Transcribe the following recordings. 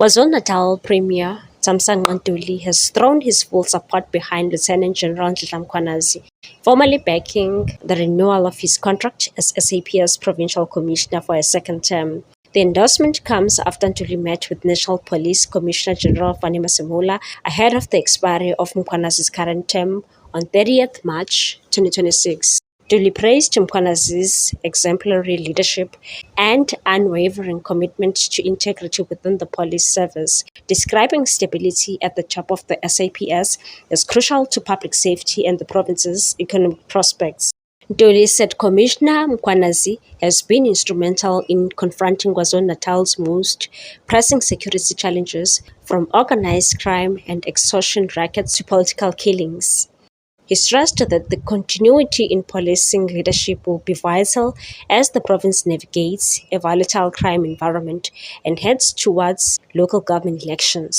KwaZulu-Natal Premier Thamsanqa Ntuli has thrown his full support behind Lieutenant General Ndlela Mkhwanazi, formally backing the renewal of his contract as SAPS Provincial Commissioner for a second term. The endorsement comes after Ntuli met with National Police Commissioner General Fani Masemola ahead of the expiry of Mkhwanazi's current term on 30th March 2026. Ntuli praised Mkhwanazi's exemplary leadership and unwavering commitment to integrity within the police service, describing stability at the top of the SAPS as crucial to public safety and the province's economic prospects. Ntuli said Commissioner Mkhwanazi has been instrumental in confronting KwaZulu-Natal's most pressing security challenges, from organized crime and extortion rackets to political killings. He stressed that the continuity in policing leadership will be vital as the province navigates a volatile crime environment and heads towards local government elections.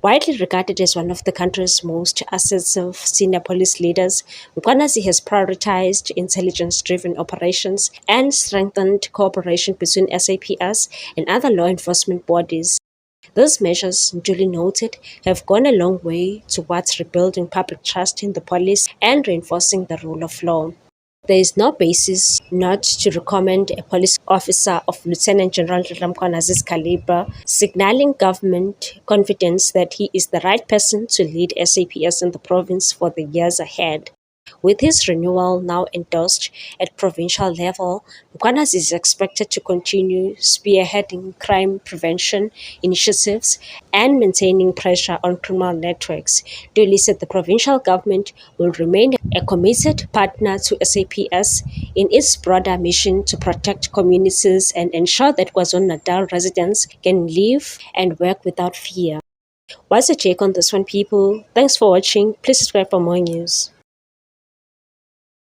Widely regarded as one of the country's most assertive senior police leaders, Mkhwanazi has prioritized intelligence-driven operations and strengthened cooperation between SAPS and other law enforcement bodies. These measures, Ntuli noted, have gone a long way towards rebuilding public trust in the police and reinforcing the rule of law. There is no basis not to recommend a police officer of Lieutenant General Ndlela Mkhwanazi's caliber, signaling government confidence that he is the right person to lead SAPS in the province for the years ahead. With his renewal now endorsed at provincial level, Mkhwanazi is expected to continue spearheading crime prevention initiatives and maintaining pressure on criminal networks. Ntuli said the provincial government will remain a committed partner to SAPS in its broader mission to protect communities and ensure that KwaZulu-Natal residents can live and work without fear. What's your take on this one, people? Thanks for watching. Please subscribe for more news.